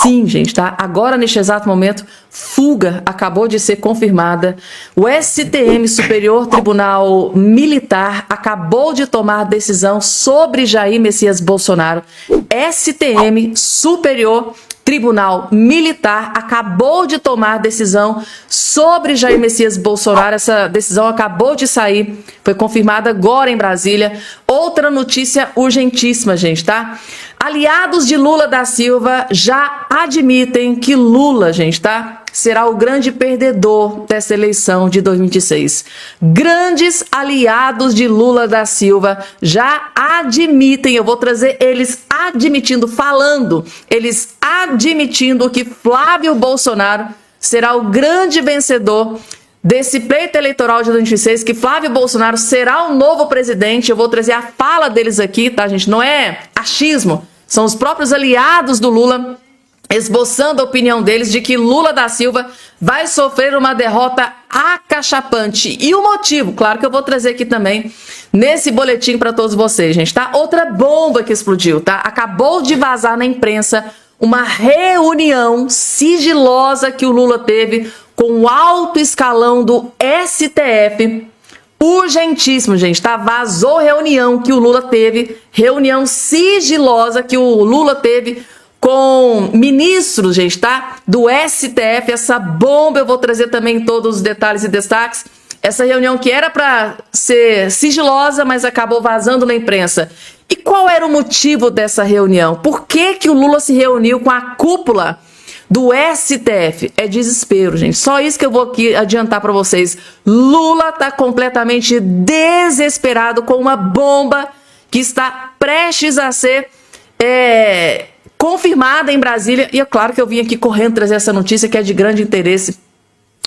Sim, gente, tá? Agora, neste exato momento, fuga acabou de ser confirmada. O STM, Superior Tribunal Militar, acabou de tomar decisão sobre Jair Messias Bolsonaro. STM, Superior Tribunal Militar, acabou de tomar decisão sobre Jair Messias Bolsonaro. Essa decisão acabou de sair, foi confirmada agora em Brasília. Outra notícia urgentíssima, gente, tá? Aliados de Lula da Silva já admitem que Lula, gente, tá? Será o grande perdedor dessa eleição de 2026. Grandes aliados de Lula da Silva já admitem, eu vou trazer eles admitindo, eles admitindo que Flávio Bolsonaro será o grande vencedor desse pleito eleitoral de 2026, que Flávio Bolsonaro será o novo presidente. Eu vou trazer a fala deles aqui, tá, gente? Não é achismo, são os próprios aliados do Lula esboçando a opinião deles de que Lula da Silva vai sofrer uma derrota acachapante. E o motivo, claro que eu vou trazer aqui também nesse boletim para todos vocês, gente, tá? Outra bomba que explodiu, tá? Acabou de vazar na imprensa uma reunião sigilosa que o Lula teve com o alto escalão do STF. Urgentíssimo, gente, tá? Vazou reunião que o Lula teve, reunião sigilosa que o Lula teve com ministros, gente, tá? Do STF. Essa bomba eu vou trazer também todos os detalhes e destaques. Essa reunião que era para ser sigilosa, mas acabou vazando na imprensa. E qual era o motivo dessa reunião? Por que que o Lula se reuniu com a cúpula do STF? É desespero, gente. Só isso que eu vou aqui adiantar para vocês. Lula tá completamente desesperado com uma bomba que está prestes a ser confirmada em Brasília. E é claro que eu vim aqui correndo trazer essa notícia que é de grande interesse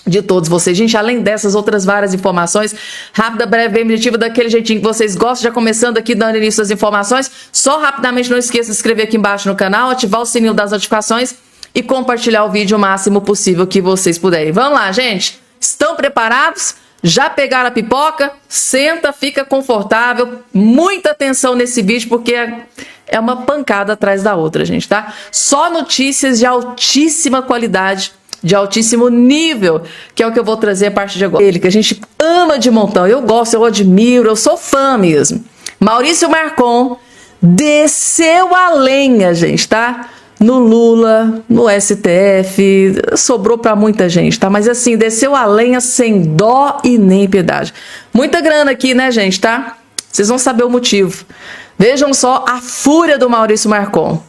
de todos vocês. Gente, além dessas outras várias informações, rápida, breve, bem objetiva, daquele jeitinho que vocês gostam, já começando aqui, dando início às informações. Só rapidamente, não esqueça de se inscrever aqui embaixo no canal, ativar o sininho das notificações e compartilhar o vídeo o máximo possível que vocês puderem. Vamos lá, gente? Estão preparados? Já pegaram a pipoca? Senta, fica confortável. Muita atenção nesse vídeo, porque é uma pancada atrás da outra, gente, tá? Só notícias de altíssima qualidade, de altíssimo nível, que é o que eu vou trazer a partir de agora. Ele que a gente ama de montão, eu gosto, eu admiro, eu sou fã mesmo. Maurício Marcon desceu a lenha, gente, tá? No Lula, no STF, sobrou pra muita gente, tá? Mas assim, desceu a lenha sem dó e nem piedade. Muita grana aqui, né, gente, tá? Vocês vão saber o motivo. Vejam só a fúria do Maurício Marcon.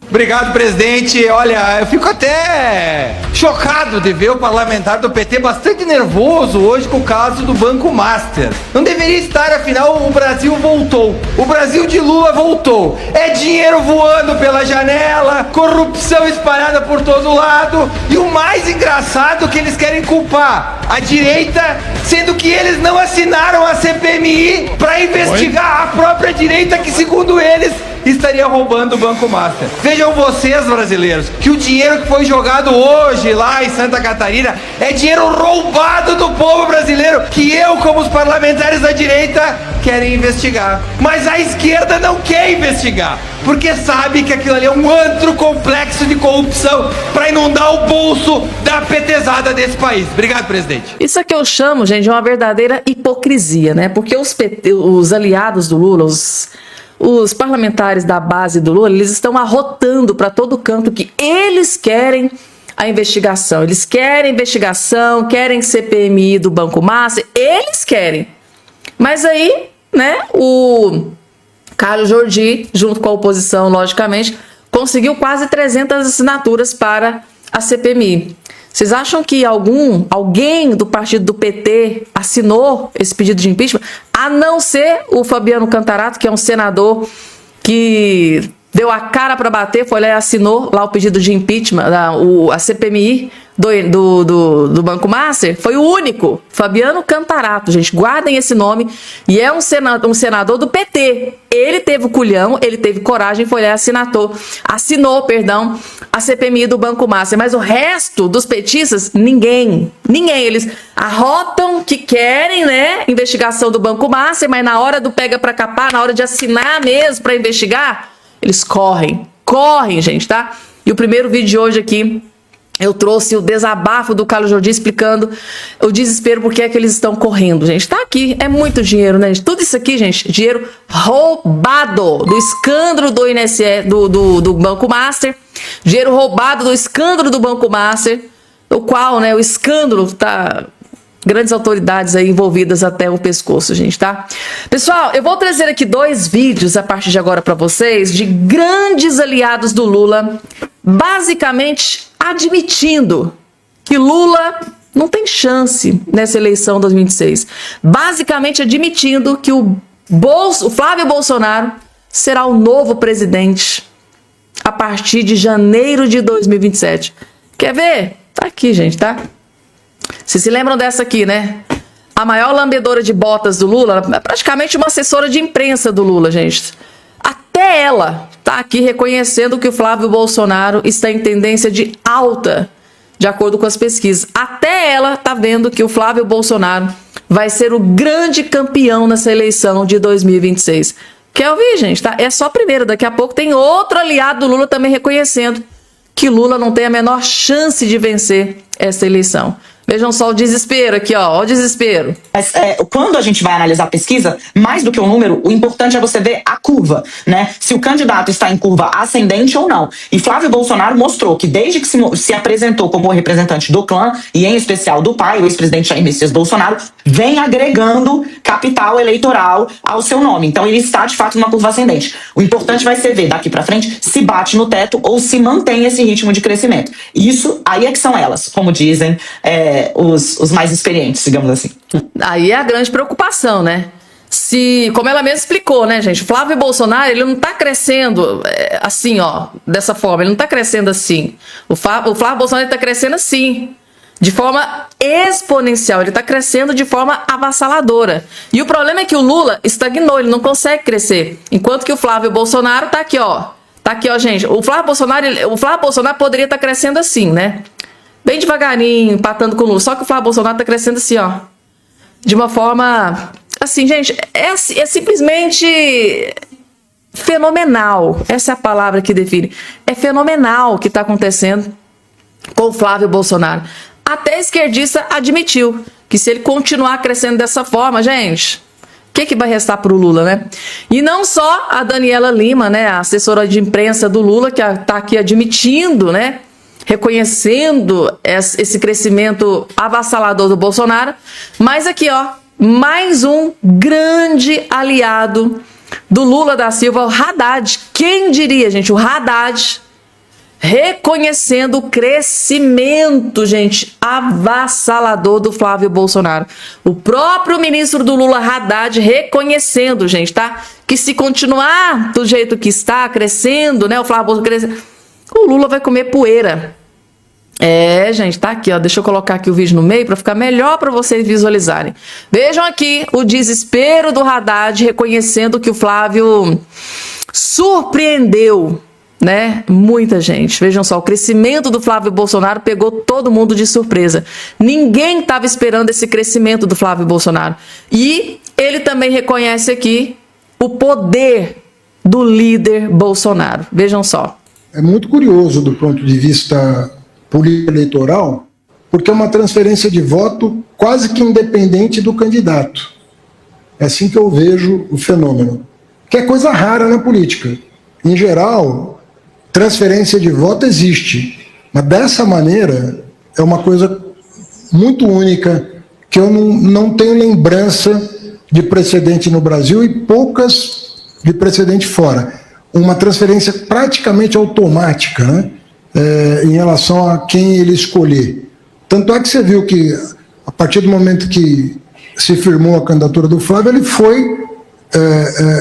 Obrigado, presidente. Olha, eu fico até chocado de ver o parlamentar do PT bastante nervoso hoje com o caso do Banco Master. Não deveria estar, afinal o Brasil voltou. O Brasil de Lula voltou. É dinheiro voando pela janela, corrupção espalhada por todo lado. E o mais engraçado é que eles querem culpar a direita, sendo que eles não assinaram a CPMI para investigar a própria direita que, segundo eles, estaria roubando o Banco Master. Vejam vocês, brasileiros, que o dinheiro que foi jogado hoje lá em Santa Catarina é dinheiro roubado do povo brasileiro, que eu, como os parlamentares da direita, querem investigar. Mas a esquerda não quer investigar, porque sabe que aquilo ali é um antro complexo de corrupção para inundar o bolso da petezada desse país. Obrigado, presidente. Isso é que eu chamo, gente, de uma verdadeira hipocrisia, né? Porque os aliados do Lula, os parlamentares da base do Lula, eles estão arrotando para todo canto que eles querem a investigação. Eles querem investigação, querem CPMI do Banco Master, eles querem. Mas aí, né, o Carlos Jordi, junto com a oposição, logicamente, conseguiu quase 300 assinaturas para a CPMI. Vocês acham que alguém do partido do PT assinou esse pedido de impeachment? A não ser o Fabiano Contarato, que é um senador que deu a cara para bater, foi lá e assinou lá o pedido de impeachment, a CPMI do Banco Master. Foi o único, Fabiano Contarato, gente, guardem esse nome, e é um senador do PT. Ele teve o culhão, ele teve coragem, foi lá e assinou a CPMI do Banco Master. Mas o resto dos petistas, ninguém, eles arrotam que querem, né, investigação do Banco Master, mas na hora do pega para capar, na hora de assinar mesmo para investigar, eles correm. correm, gente, tá? E o primeiro vídeo de hoje aqui, eu trouxe o desabafo do Carlos Jordi explicando o desespero porque é que eles estão correndo, gente. Tá aqui, é muito dinheiro, né, gente? Tudo isso aqui, gente, dinheiro roubado do escândalo do INSS, do Banco Master, dinheiro roubado do escândalo do Banco Master, o qual, né, o escândalo tá... grandes autoridades aí envolvidas até o pescoço, gente, tá? Pessoal, eu vou trazer aqui 2 vídeos a partir de agora para vocês de grandes aliados do Lula, basicamente admitindo que Lula não tem chance nessa eleição 2026. Basicamente admitindo que o Flávio Bolsonaro será o novo presidente a partir de janeiro de 2027. Quer ver? Tá aqui, gente, tá? Vocês se lembram dessa aqui, né? A maior lambedora de botas do Lula, é praticamente uma assessora de imprensa do Lula, gente. Até ela tá aqui reconhecendo que o Flávio Bolsonaro está em tendência de alta, de acordo com as pesquisas. Até ela tá vendo que o Flávio Bolsonaro vai ser o grande campeão nessa eleição de 2026. Quer ouvir, gente? Tá? É só a primeira. Daqui a pouco tem outro aliado do Lula também reconhecendo que Lula não tem a menor chance de vencer essa eleição. Vejam só o desespero aqui, ó, o desespero. Mas quando a gente vai analisar a pesquisa, mais do que o número, o importante é você ver a curva, né? Se o candidato está em curva ascendente ou não. E Flávio Bolsonaro mostrou que desde que se apresentou como representante do clã, e em especial do pai, o ex-presidente Jair Messias Bolsonaro, vem agregando capital eleitoral ao seu nome. Então ele está, de fato, numa curva ascendente. O importante vai ser ver daqui para frente se bate no teto ou se mantém esse ritmo de crescimento. Isso, aí é que são elas, como dizem os mais experientes, digamos assim. Aí é a grande preocupação, né? Se, como ela mesma explicou, né, gente? O Flávio Bolsonaro, ele não tá crescendo assim, ó, dessa forma. Ele não tá crescendo assim. O Flávio Bolsonaro tá crescendo assim, de forma exponencial. Ele tá crescendo de forma avassaladora. E o problema é que o Lula estagnou, ele não consegue crescer. Enquanto que o Flávio Bolsonaro tá aqui, ó. Tá aqui, ó, gente. O Flávio Bolsonaro poderia estar crescendo assim, né? Bem devagarinho, empatando com o Lula. Só que o Flávio Bolsonaro tá crescendo assim, ó. De uma forma... Assim, gente, é simplesmente fenomenal. Essa é a palavra que define. É fenomenal o que está acontecendo com o Flávio Bolsonaro. Até a esquerdista admitiu que se ele continuar crescendo dessa forma, gente, o que vai restar para o Lula, né? E não só a Daniela Lima, né, a assessora de imprensa do Lula, que está aqui admitindo, né, reconhecendo esse crescimento avassalador do Bolsonaro, mas aqui, ó, mais um grande aliado do Lula da Silva, o Haddad. Quem diria, gente? O Haddad reconhecendo o crescimento, gente, avassalador do Flávio Bolsonaro. O próprio ministro do Lula, Haddad, reconhecendo, gente, tá? Que se continuar do jeito que está, crescendo, né? O Flávio Bolsonaro crescendo, o Lula vai comer poeira. É, gente, tá aqui, ó. Deixa eu colocar aqui o vídeo no meio para ficar melhor para vocês visualizarem. Vejam aqui o desespero do Haddad reconhecendo que o Flávio surpreendeu, né? Muita gente. Vejam só, o crescimento do Flávio Bolsonaro pegou todo mundo de surpresa. Ninguém estava esperando esse crescimento do Flávio Bolsonaro. E ele também reconhece aqui o poder do líder Bolsonaro. Vejam só. É muito curioso do ponto de vista político eleitoral, porque é uma transferência de voto quase que independente do candidato. É assim que eu vejo o fenômeno. Que é coisa rara na política. Em geral, transferência de voto existe, mas dessa maneira é uma coisa muito única, que eu não tenho lembrança de precedente no Brasil e poucas de precedente fora. Uma transferência praticamente automática, né? Em relação a quem ele escolher. Tanto é que você viu que, a partir do momento que se firmou a candidatura do Flávio, ele foi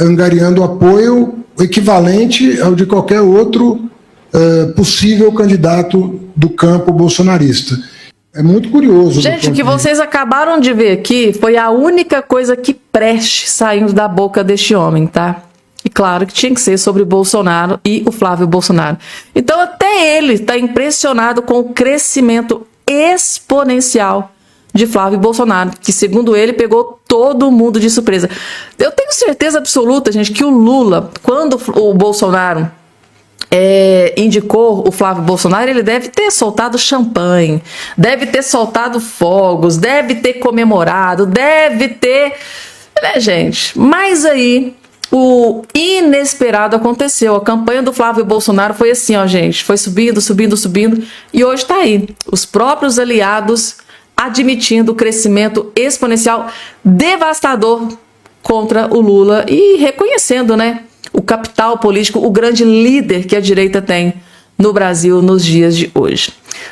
angariando apoio equivalente ao de qualquer outro possível candidato do campo bolsonarista. É muito curioso. Gente, o que vocês acabaram de ver aqui foi a única coisa que preste saindo da boca deste homem, tá? E claro que tinha que ser sobre Bolsonaro e o Flávio Bolsonaro. Então até ele está impressionado com o crescimento exponencial de Flávio Bolsonaro, que segundo ele pegou todo mundo de surpresa. Eu tenho certeza absoluta, gente, que o Lula, quando o Bolsonaro indicou o Flávio Bolsonaro, ele deve ter soltado champanhe, deve ter soltado fogos, deve ter comemorado, deve ter... Né, gente? Mas aí o inesperado aconteceu. A campanha do Flávio Bolsonaro foi assim, ó, gente. Foi subindo, subindo, subindo. E hoje tá aí. Os próprios aliados admitindo o crescimento exponencial devastador contra o Lula e reconhecendo, né, o capital político, o grande líder que a direita tem no Brasil nos dias de hoje.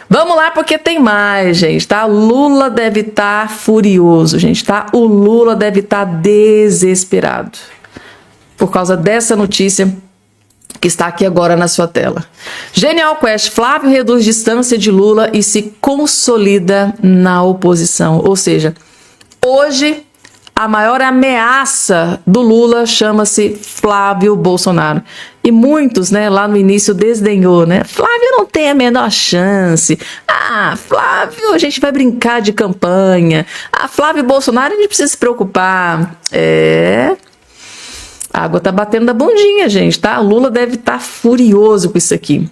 Vamos lá, porque tem mais, gente, tá? Lula deve estar furioso, gente, tá? O Lula deve estar desesperado por causa dessa notícia que está aqui agora na sua tela. Genial Quest: Flávio reduz distância de Lula e se consolida na oposição. Ou seja, hoje a maior ameaça do Lula chama-se Flávio Bolsonaro. E muitos, né, lá no início desdenhou, né? Flávio não tem a menor chance. Ah, Flávio, a gente vai brincar de campanha. Ah, Flávio Bolsonaro, a gente precisa se preocupar. A água tá batendo da bundinha, gente, tá? O Lula deve estar furioso com isso aqui.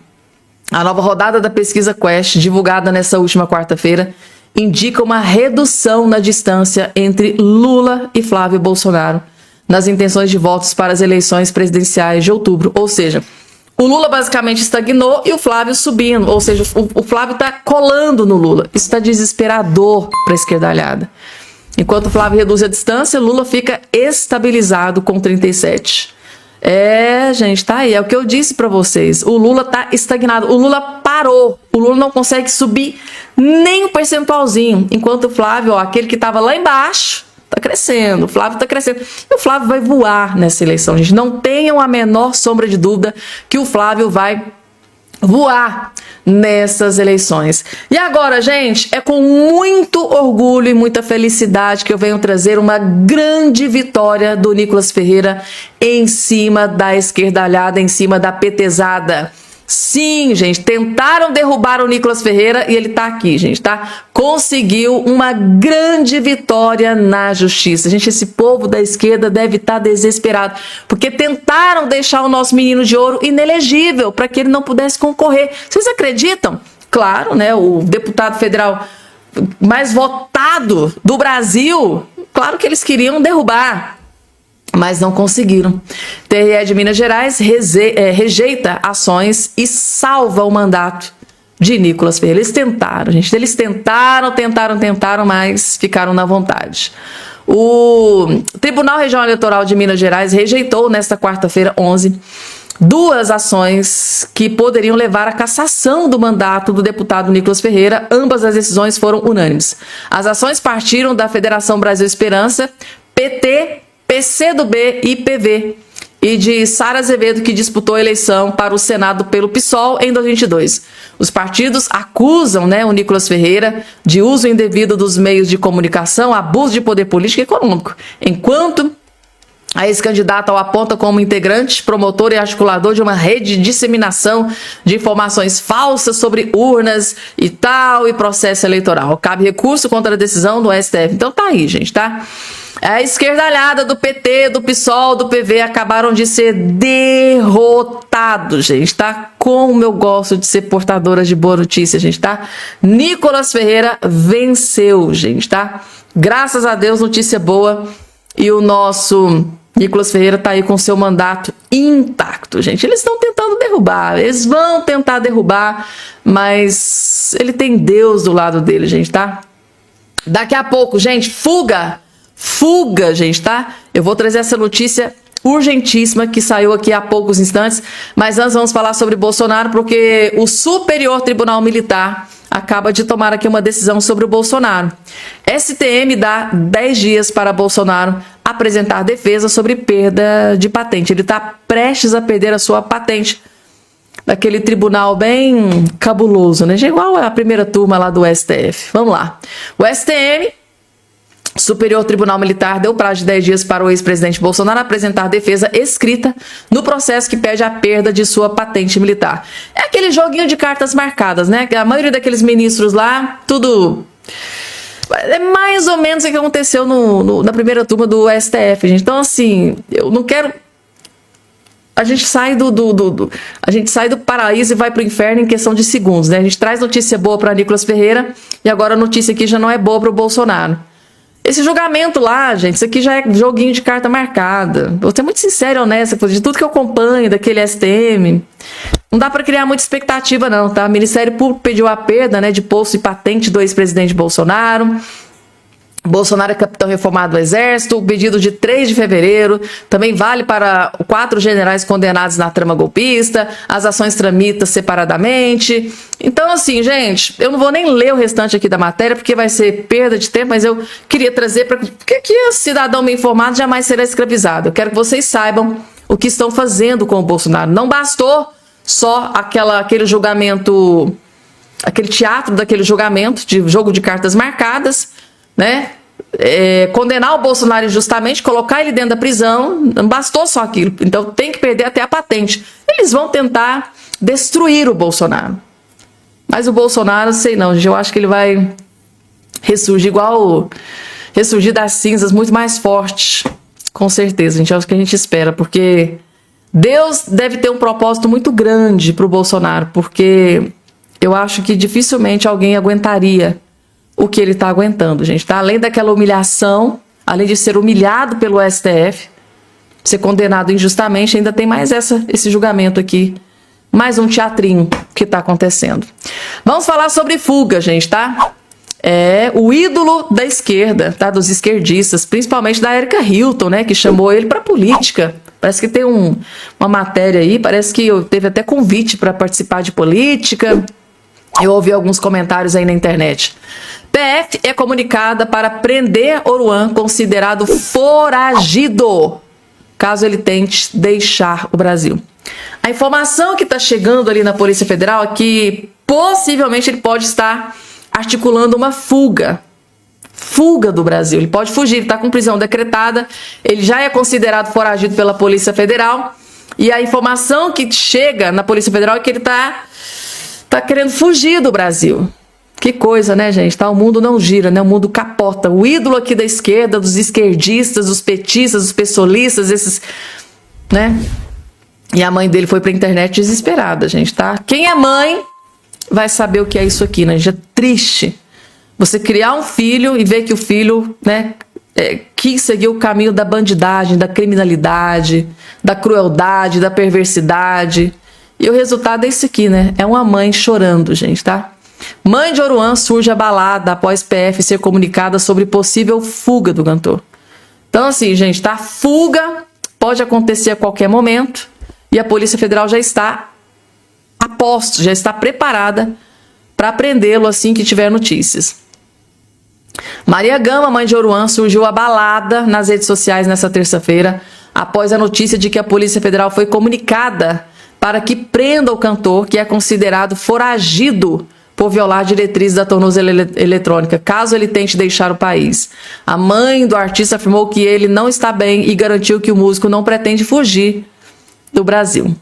A nova rodada da pesquisa Quest, divulgada nessa última quarta-feira, indica uma redução na distância entre Lula e Flávio Bolsonaro nas intenções de votos para as eleições presidenciais de outubro. Ou seja, o Lula basicamente estagnou e o Flávio subindo. Ou seja, o Flávio está colando no Lula. Isso está desesperador para a esquerdalhada. Enquanto o Flávio reduz a distância, Lula fica estabilizado com 37. Gente, tá aí. É o que eu disse para vocês. O Lula tá estagnado. O Lula parou. O Lula não consegue subir nem um percentualzinho. Enquanto o Flávio, ó, aquele que estava lá embaixo, tá crescendo. O Flávio tá crescendo. E o Flávio vai voar nessa eleição, gente. Não tenham a menor sombra de dúvida que o Flávio vai voar nessas eleições. E agora, gente, é com muito orgulho e muita felicidade que eu venho trazer uma grande vitória do Nicolas Ferreira em cima da esquerdalhada, em cima da petezada. Sim, gente, tentaram derrubar o Nicolas Ferreira e ele tá aqui, gente, tá? Conseguiu uma grande vitória na justiça. Gente, esse povo da esquerda deve estar desesperado, porque tentaram deixar o nosso menino de ouro inelegível para que ele não pudesse concorrer. Vocês acreditam? Claro, né? O deputado federal mais votado do Brasil, claro que eles queriam derrubar, mas não conseguiram. TRE de Minas Gerais rejeita ações e salva o mandato de Nicolas Ferreira. Eles tentaram, gente. Eles tentaram, mas ficaram na vontade. O Tribunal Regional Eleitoral de Minas Gerais rejeitou nesta quarta-feira, 11, duas ações que poderiam levar à cassação do mandato do deputado Nicolas Ferreira. Ambas as decisões foram unânimes. As ações partiram da Federação Brasil Esperança, PT, PCdoB e PV, e de Sara Azevedo, que disputou a eleição para o Senado pelo PSOL em 2022. Os partidos acusam, né, o Nicolas Ferreira de uso indevido dos meios de comunicação, abuso de poder político e econômico, enquanto a ex-candidata o aponta como integrante, promotor e articulador de uma rede de disseminação de informações falsas sobre urnas e tal, e processo eleitoral. Cabe recurso contra a decisão do STF. Então tá aí, gente, tá? A esquerdalhada do PT, do PSOL, do PV acabaram de ser derrotados, gente, tá? Como eu gosto de ser portadora de boa notícia, gente, tá? Nicolas Ferreira venceu, gente, tá? Graças a Deus, notícia boa. E o nosso Nicolas Ferreira tá aí com seu mandato intacto, gente. Eles estão tentando derrubar, eles vão tentar derrubar, mas ele tem Deus do lado dele, gente, tá? Daqui a pouco, gente, fuga, gente, tá? Eu vou trazer essa notícia urgentíssima que saiu aqui há poucos instantes, mas antes vamos falar sobre Bolsonaro, porque o Superior Tribunal Militar acaba de tomar aqui uma decisão sobre o Bolsonaro. STM dá 10 dias para Bolsonaro apresentar defesa sobre perda de patente. Ele está prestes a perder a sua patente daquele tribunal bem cabuloso, né? Igual a primeira turma lá do STF. Vamos lá. O STM, Superior Tribunal Militar, deu prazo de 10 dias para o ex-presidente Bolsonaro apresentar defesa escrita no processo que pede a perda de sua patente militar. É aquele joguinho de cartas marcadas, né? A maioria daqueles ministros lá, tudo... É mais ou menos o que aconteceu na primeira turma do STF, gente. Então, assim, eu não quero a gente sai do paraíso e vai pro inferno em questão de segundos, né? A gente traz notícia boa para Nicolas Ferreira e agora a notícia aqui já não é boa para o Bolsonaro. Esse julgamento lá, gente, isso aqui já é joguinho de carta marcada. Vou ser muito sincera e honesta, de tudo que eu acompanho daquele STM, não dá para criar muita expectativa não, tá? O Ministério Público pediu a perda, né, de posto e patente do ex-presidente Bolsonaro. Bolsonaro é capitão reformado do Exército, o pedido de 3 de fevereiro também vale para 4 generais condenados na trama golpista, as ações tramitam separadamente. Então, assim, gente, eu não vou nem ler o restante aqui da matéria, porque vai ser perda de tempo, mas eu queria trazer para que aqui o cidadão bem informado jamais será escravizado. Eu quero que vocês saibam o que estão fazendo com o Bolsonaro. Não bastou só aquele julgamento, aquele teatro daquele julgamento, de jogo de cartas marcadas, né? Condenar o Bolsonaro injustamente, colocar ele dentro da prisão, não bastou só aquilo, então tem que perder até a patente. Eles vão tentar destruir o Bolsonaro, mas o Bolsonaro, sei não, gente, eu acho que ele vai ressurgir ressurgir das cinzas muito mais forte, com certeza, gente, é o que a gente espera, porque Deus deve ter um propósito muito grande para o Bolsonaro, porque eu acho que dificilmente alguém aguentaria o que ele está aguentando, gente, tá? Além daquela humilhação, além de ser humilhado pelo STF, ser condenado injustamente, ainda tem mais esse julgamento aqui, mais um teatrinho que está acontecendo. Vamos falar sobre fuga, gente, tá? O ídolo da esquerda, tá? Dos esquerdistas, principalmente da Erika Hilton, né? Que chamou ele para política. Parece que tem uma matéria aí, parece que teve até convite para participar de política. Eu ouvi alguns comentários aí na internet. PF é comunicada para prender Oruan, considerado foragido, caso ele tente deixar o Brasil. A informação que está chegando ali na Polícia Federal é que possivelmente ele pode estar articulando uma fuga do Brasil. Ele pode fugir, ele está com prisão decretada, ele já é considerado foragido pela Polícia Federal e a informação que chega na Polícia Federal é que ele está querendo fugir do Brasil. Que coisa, né, gente? O mundo não gira, né? O mundo capota. O ídolo aqui da esquerda, dos esquerdistas, dos petistas, dos pessoalistas, esses, né? E a mãe dele foi pra internet desesperada, gente, tá? Quem é mãe vai saber o que é isso aqui, né? Já é triste você criar um filho e ver que o filho, né, quis seguir o caminho da bandidagem, da criminalidade, da crueldade, da perversidade. E o resultado é isso aqui, né? É uma mãe chorando, gente, tá? Mãe de Oruan surge abalada após PF ser comunicada sobre possível fuga do cantor. Então, assim, gente, tá? Fuga pode acontecer a qualquer momento e a Polícia Federal já está a posto, já está preparada para prendê-lo assim que tiver notícias. Maria Gama, mãe de Oruan, surgiu abalada nas redes sociais nesta terça-feira após a notícia de que a Polícia Federal foi comunicada para que prenda o cantor, que é considerado foragido por violar diretrizes da tornozeleira eletrônica, caso ele tente deixar o país. A mãe do artista afirmou que ele não está bem e garantiu que o músico não pretende fugir do Brasil.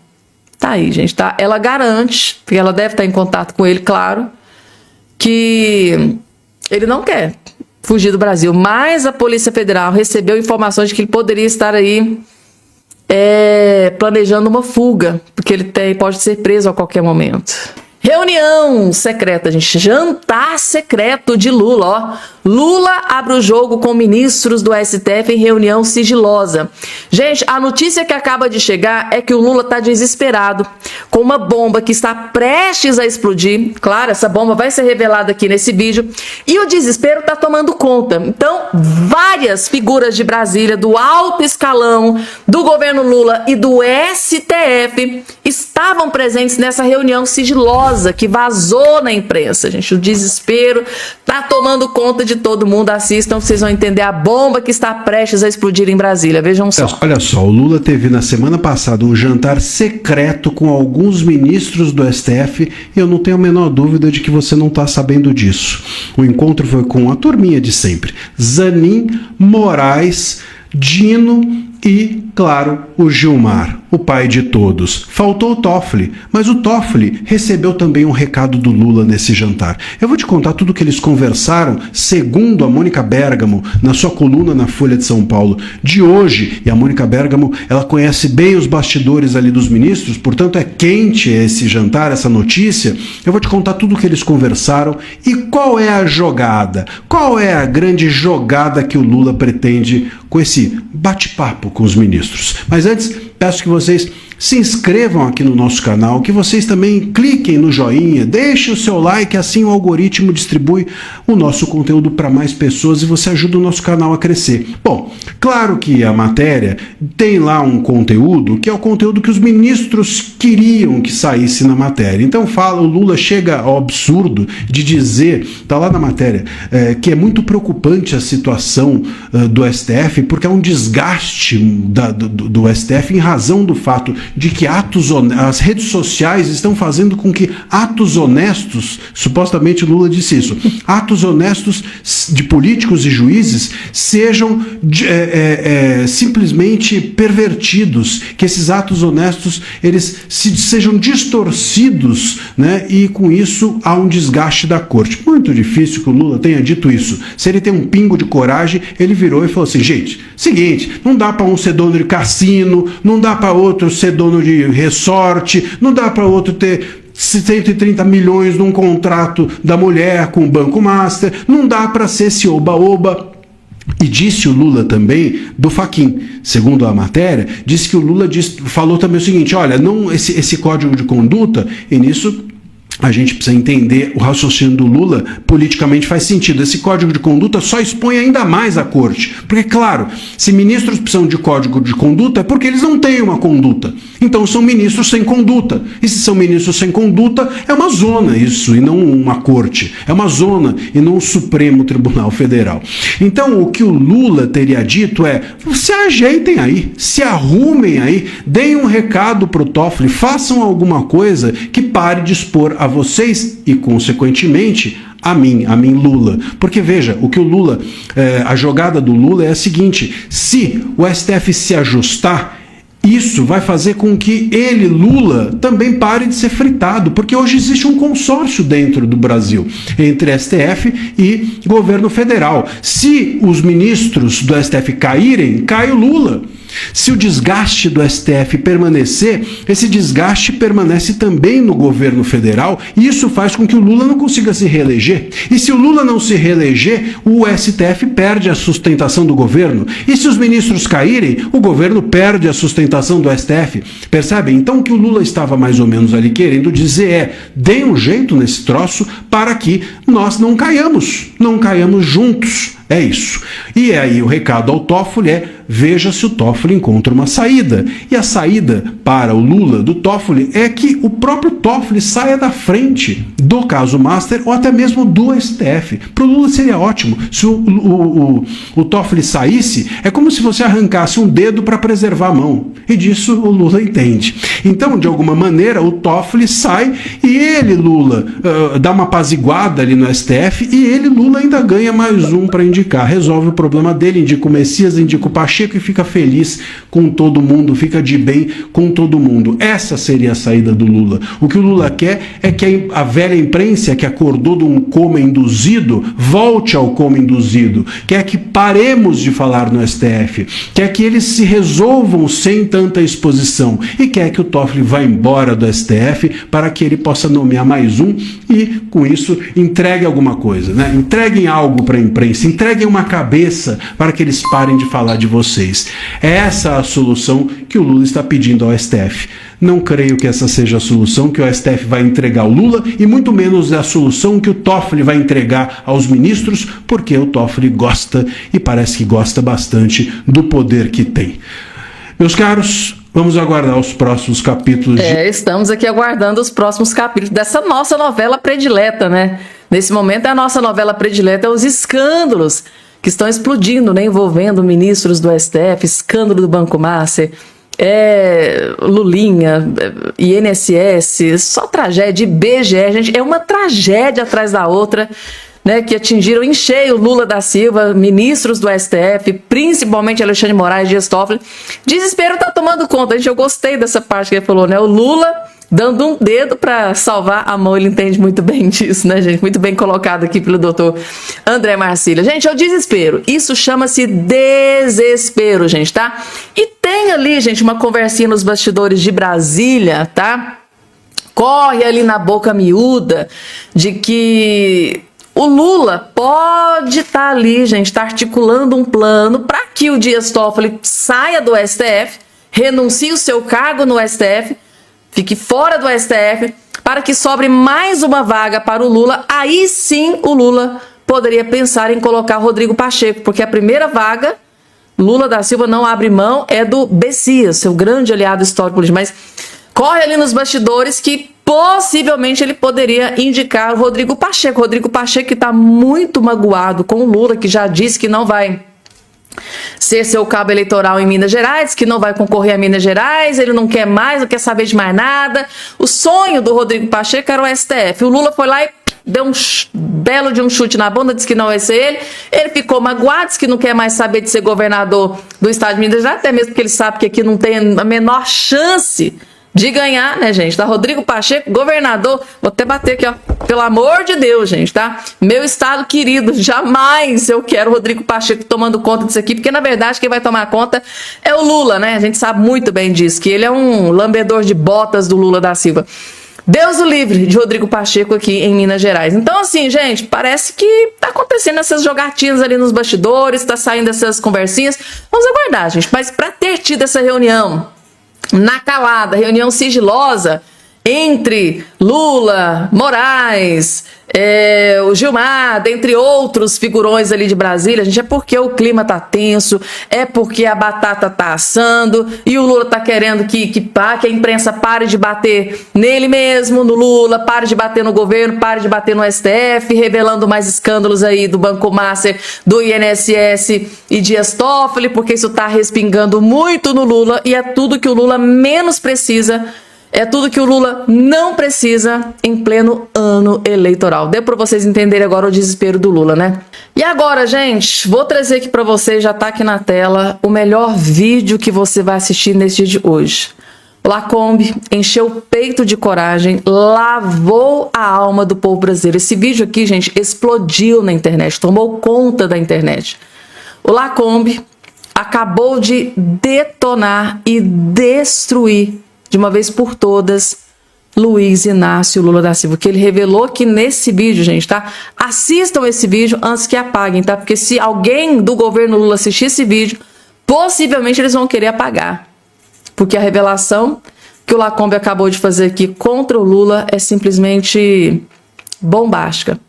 Tá aí, gente, tá? Ela garante, porque ela deve estar em contato com ele, claro, que ele não quer fugir do Brasil, mas a Polícia Federal recebeu informações de que ele poderia estar aí planejando uma fuga, porque ele pode ser preso a qualquer momento. Reunião secreta, gente. Jantar secreto de Lula, ó. Lula abre o jogo com ministros do STF em reunião sigilosa. Gente, a notícia que acaba de chegar é que o Lula tá desesperado com uma bomba que está prestes a explodir. Claro, essa bomba vai ser revelada aqui nesse vídeo. E o desespero tá tomando conta. Então, várias figuras de Brasília, do alto escalão, do governo Lula e do STF estavam presentes nessa reunião sigilosa que vazou na imprensa, gente. O desespero tá tomando conta de todo mundo. Assistam, vocês vão entender a bomba que está prestes a explodir em Brasília. Vejam só. Olha só, o Lula teve na semana passada um jantar secreto com alguns ministros do STF e eu não tenho a menor dúvida de que você não está sabendo disso. O encontro foi com a turminha de sempre: Zanin, Moraes, Dino e, claro, o Gilmar. o pai de todos. Faltou o Toffoli, mas o Toffoli recebeu também um recado do Lula nesse jantar. Eu vou te contar tudo o que eles conversaram, segundo a Mônica Bergamo, na sua coluna na Folha de São Paulo de hoje. E a Mônica Bergamo, ela conhece bem os bastidores ali dos ministros, portanto é quente esse jantar, essa notícia. Eu vou te contar tudo o que eles conversaram e qual é a jogada, qual é a grande jogada que o Lula pretende com esse bate-papo com os ministros. Mas antes, peço que vocês se inscrevam aqui no nosso canal, que vocês também cliquem no joinha, deixem o seu like, assim o algoritmo distribui o nosso conteúdo para mais pessoas e você ajuda o nosso canal a crescer. Bom, claro que a matéria tem lá um conteúdo que é o conteúdo que os ministros queriam que saísse na matéria. Então o Lula chega ao absurdo de dizer, tá lá na matéria, que é muito preocupante a situação do STF, porque há um desgaste do STF em razão do fato de que as redes sociais estão fazendo com que atos honestos, supostamente Lula disse isso, atos honestos de políticos e juízes sejam simplesmente pervertidos, que esses atos honestos eles sejam distorcidos, né? E com isso há um desgaste da corte. Muito difícil que o Lula tenha dito isso. Se ele tem um pingo de coragem, ele virou e falou assim, gente, seguinte, não dá para um ser dono de cassino, não dá para outro ser dono de resort, não dá para outro ter 130 milhões num contrato da mulher com o Banco Master, não dá para ser esse oba-oba. E disse o Lula também do Fachin, segundo a matéria, disse que o Lula falou também o seguinte, olha, não, esse código de conduta, e nisso a gente precisa entender o raciocínio do Lula, politicamente faz sentido. Esse código de conduta só expõe ainda mais a corte. Porque, claro, se ministros precisam de código de conduta é porque eles não têm uma conduta. Então são ministros sem conduta. E se são ministros sem conduta, é uma zona isso, e não uma corte. É uma zona e não o Supremo Tribunal Federal. Então o que o Lula teria dito é, se ajeitem aí, se arrumem aí, deem um recado para o Toffoli, façam alguma coisa que pare de expor a vocês e, consequentemente, a mim Lula. Porque veja, o que o Lula, a jogada do Lula é a seguinte, se o STF se ajustar, isso vai fazer com que ele, Lula, também pare de ser fritado, porque hoje existe um consórcio dentro do Brasil, entre STF e governo federal. Se os ministros do STF caírem, cai o Lula. Se o desgaste do STF permanecer, esse desgaste permanece também no governo federal e isso faz com que o Lula não consiga se reeleger. E se o Lula não se reeleger, o STF perde a sustentação do governo. E se os ministros caírem, o governo perde a sustentação do STF. Percebem? Então o que o Lula estava mais ou menos ali querendo dizer é, deem um jeito nesse troço para que nós não caiamos juntos. É isso. E aí o recado ao Toffoli é, veja se o Toffoli encontra uma saída. E a saída para o Lula do Toffoli é que o próprio Toffoli saia da frente do caso Master ou até mesmo do STF. Para o Lula seria ótimo. Se o Toffoli saísse, é como se você arrancasse um dedo para preservar a mão. E disso o Lula entende. Então, de alguma maneira, o Toffoli sai e ele, Lula, dá uma apaziguada ali no STF e ele, Lula, ainda ganha mais um para indicar. Resolve o problema dele, indica o Messias, indica o Pacheco e fica feliz com todo mundo, fica de bem com todo mundo. Essa seria a saída do Lula. O que o Lula quer é que a velha imprensa que acordou de um coma induzido volte ao coma induzido. Quer que paremos de falar no STF. Quer que eles se resolvam sem tanta exposição. E quer que o Toffoli vá embora do STF para que ele possa nomear mais um e, com isso, entregue alguma coisa, né? Entreguem algo para a imprensa, entreguem uma cabeça para que eles parem de falar de vocês. É essa a solução que o Lula está pedindo ao STF. Não creio que essa seja a solução que o STF vai entregar ao Lula e muito menos a solução que o Toffoli vai entregar aos ministros, porque o Toffoli gosta e parece que gosta bastante do poder que tem. Meus caros, vamos aguardar os próximos capítulos. Estamos aqui aguardando os próximos capítulos dessa nossa novela predileta, né? Nesse momento a nossa novela predileta, os escândalos que estão explodindo, né? Envolvendo ministros do STF, escândalo do Banco Master, Lulinha, INSS, só tragédia, IBGE, gente, é uma tragédia atrás da outra. né, que atingiram em cheio Lula da Silva, ministros do STF, principalmente Alexandre Moraes e Dias Toffoli. Desespero tá tomando conta. Gente, eu gostei dessa parte que ele falou, né? O Lula dando um dedo para salvar a mão, ele entende muito bem disso, né, gente? Muito bem colocado aqui pelo doutor André Marcília. Gente, é o desespero. Isso chama-se desespero, gente, tá? E tem ali, gente, uma conversinha nos bastidores de Brasília, tá? Corre ali na boca miúda de que o Lula pode estar ali, gente, está articulando um plano para que o Dias Toffoli saia do STF, renuncie o seu cargo no STF, fique fora do STF, para que sobre mais uma vaga para o Lula. Aí sim o Lula poderia pensar em colocar Rodrigo Pacheco, porque a primeira vaga, Lula da Silva não abre mão, é do Bessias, seu grande aliado histórico, mas corre ali nos bastidores que possivelmente ele poderia indicar o Rodrigo Pacheco. Rodrigo Pacheco que está muito magoado com o Lula, que já disse que não vai ser seu cabo eleitoral em Minas Gerais, que não vai concorrer a Minas Gerais, ele não quer mais, não quer saber de mais nada. O sonho do Rodrigo Pacheco era o STF. O Lula foi lá e deu um belo de um chute na bunda, disse que não vai ser ele. Ele ficou magoado, disse que não quer mais saber de ser governador do estado de Minas Gerais, até mesmo porque ele sabe que aqui não tem a menor chance de ganhar, né, gente? Tá Rodrigo Pacheco, governador. Vou até bater aqui, ó. Pelo amor de Deus, gente, tá? Meu estado querido, jamais eu quero o Rodrigo Pacheco tomando conta disso aqui, porque na verdade quem vai tomar conta é o Lula, né? A gente sabe muito bem disso, que ele é um lambedor de botas do Lula da Silva. Deus o livre de Rodrigo Pacheco aqui em Minas Gerais. Então, assim, gente, parece que tá acontecendo essas jogatinas ali nos bastidores, tá saindo essas conversinhas. Vamos aguardar, gente. Mas para ter tido essa reunião na calada, reunião sigilosa entre Lula, Moraes, o Gilmar, dentre outros figurões ali de Brasília, gente, é porque o clima tá tenso, é porque a batata tá assando e o Lula tá querendo que a imprensa pare de bater nele mesmo, no Lula, pare de bater no governo, pare de bater no STF, revelando mais escândalos aí do Banco Master, do INSS e Dias Toffoli, porque isso tá respingando muito no Lula e é tudo que o Lula menos precisa. É tudo que o Lula não precisa em pleno ano eleitoral. Deu para vocês entenderem agora o desespero do Lula, né? E agora, gente, vou trazer aqui para vocês, já tá aqui na tela, o melhor vídeo que você vai assistir nesse dia de hoje. O Lacombe encheu o peito de coragem, lavou a alma do povo brasileiro. Esse vídeo aqui, gente, explodiu na internet, tomou conta da internet. O Lacombe acabou de detonar e destruir de uma vez por todas, Luiz Inácio Lula da Silva, que ele revelou que nesse vídeo, gente, tá? Assistam esse vídeo antes que apaguem, tá? Porque se alguém do governo Lula assistir esse vídeo, possivelmente eles vão querer apagar. Porque a revelação que o Lacombe acabou de fazer aqui contra o Lula é simplesmente bombástica.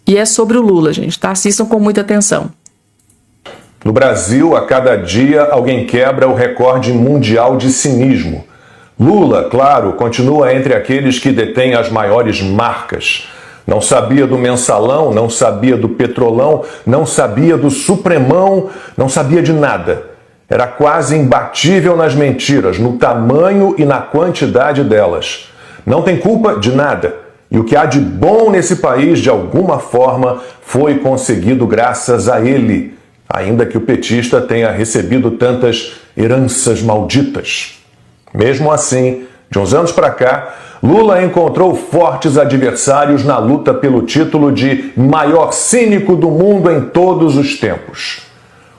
E é sobre o Lula, gente, tá? Assistam com muita atenção. No Brasil, a cada dia, alguém quebra o recorde mundial de cinismo. Lula, claro, continua entre aqueles que detêm as maiores marcas. Não sabia do mensalão, não sabia do petrolão, não sabia do supremão, não sabia de nada. Era quase imbatível nas mentiras, no tamanho e na quantidade delas. Não tem culpa de nada. E o que há de bom nesse país, de alguma forma, foi conseguido graças a ele, ainda que o petista tenha recebido tantas heranças malditas. Mesmo assim, de uns anos para cá, Lula encontrou fortes adversários na luta pelo título de maior cínico do mundo em todos os tempos.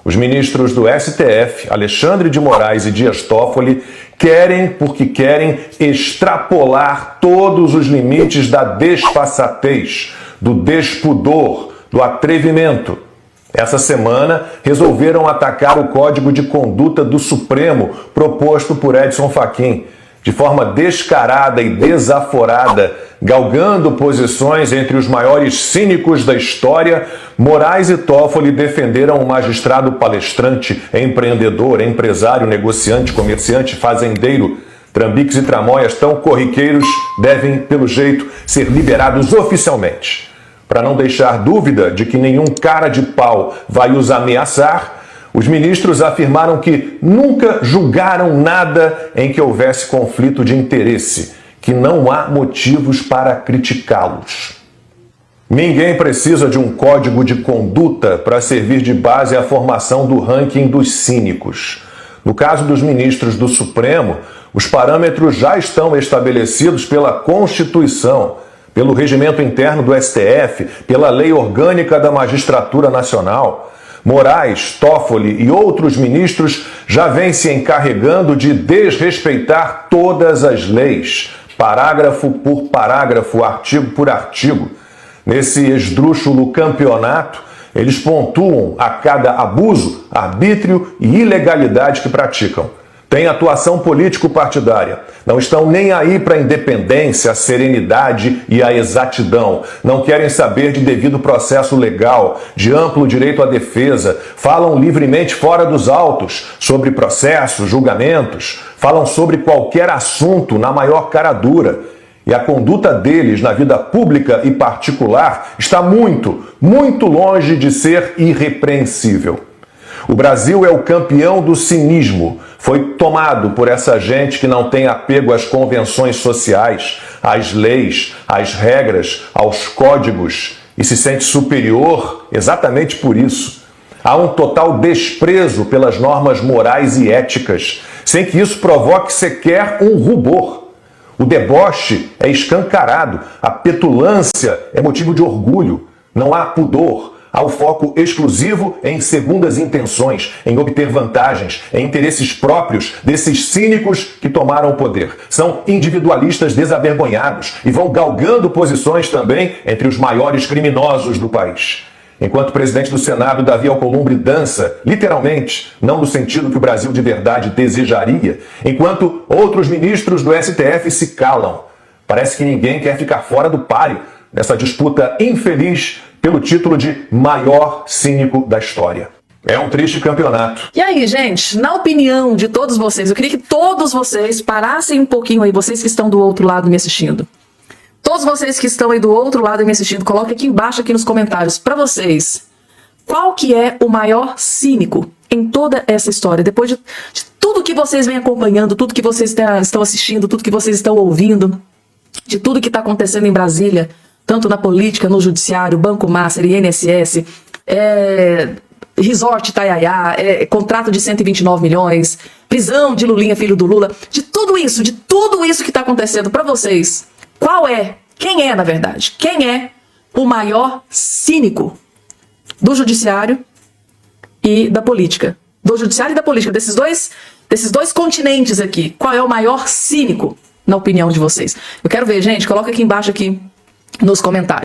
Os ministros do STF, Alexandre de Moraes e Dias Toffoli, querem, porque querem, extrapolar todos os limites da desfaçatez, do despudor, do atrevimento. Essa semana, resolveram atacar o Código de Conduta do Supremo proposto por Edson Fachin, de forma descarada e desaforada, galgando posições entre os maiores cínicos da história. Moraes e Toffoli defenderam um magistrado palestrante, empreendedor, empresário, negociante, comerciante, fazendeiro. Trambiques e tramóias tão corriqueiros devem, pelo jeito, ser liberados oficialmente. Para não deixar dúvida de que nenhum cara de pau vai os ameaçar, os ministros afirmaram que nunca julgaram nada em que houvesse conflito de interesse, que não há motivos para criticá-los. Ninguém precisa de um código de conduta para servir de base à formação do ranking dos cínicos. No caso dos ministros do Supremo, os parâmetros já estão estabelecidos pela Constituição, pelo regimento interno do STF, pela Lei Orgânica da Magistratura Nacional. Moraes, Toffoli e outros ministros já vêm se encarregando de desrespeitar todas as leis, parágrafo por parágrafo, artigo por artigo. Nesse esdrúxulo campeonato, eles pontuam a cada abuso, arbítrio e ilegalidade que praticam. Tem atuação político-partidária. Não estão nem aí para a independência, a serenidade e a exatidão. Não querem saber de devido processo legal, de amplo direito à defesa. Falam livremente fora dos autos sobre processos, julgamentos. Falam sobre qualquer assunto na maior cara dura. E a conduta deles na vida pública e particular está muito, muito longe de ser irrepreensível. O Brasil é o campeão do cinismo. Foi tomado por essa gente que não tem apego às convenções sociais, às leis, às regras, aos códigos e se sente superior exatamente por isso. Há um total desprezo pelas normas morais e éticas, sem que isso provoque sequer um rubor. O deboche é escancarado, a petulância é motivo de orgulho, não há pudor. Há o foco exclusivo em segundas intenções, em obter vantagens, em interesses próprios desses cínicos que tomaram o poder. São individualistas desavergonhados e vão galgando posições também entre os maiores criminosos do país. Enquanto o presidente do Senado, Davi Alcolumbre, dança, literalmente, não no sentido que o Brasil de verdade desejaria, enquanto outros ministros do STF se calam. Parece que ninguém quer ficar fora do páreo nessa disputa infeliz pelo título de maior cínico da história. É um triste campeonato. E aí, gente, na opinião de todos vocês, eu queria que todos vocês parassem um pouquinho aí, vocês que estão do outro lado me assistindo. Todos vocês que estão aí do outro lado me assistindo, coloquem aqui embaixo, aqui nos comentários, para vocês, qual que é o maior cínico em toda essa história? Depois de tudo que vocês vêm acompanhando, tudo que vocês estão assistindo, tudo que vocês estão ouvindo, de tudo que está acontecendo em Brasília, tanto na política, no judiciário, Banco Master, INSS, resort Itaiaiá, contrato de 129 milhões, prisão de Lulinha, filho do Lula, de tudo isso que está acontecendo para vocês, quem é, na verdade, quem é o maior cínico do judiciário e da política? Do judiciário e da política, desses dois continentes aqui, qual é o maior cínico, na opinião de vocês? Eu quero ver, gente, coloca aqui embaixo aqui nos comentários.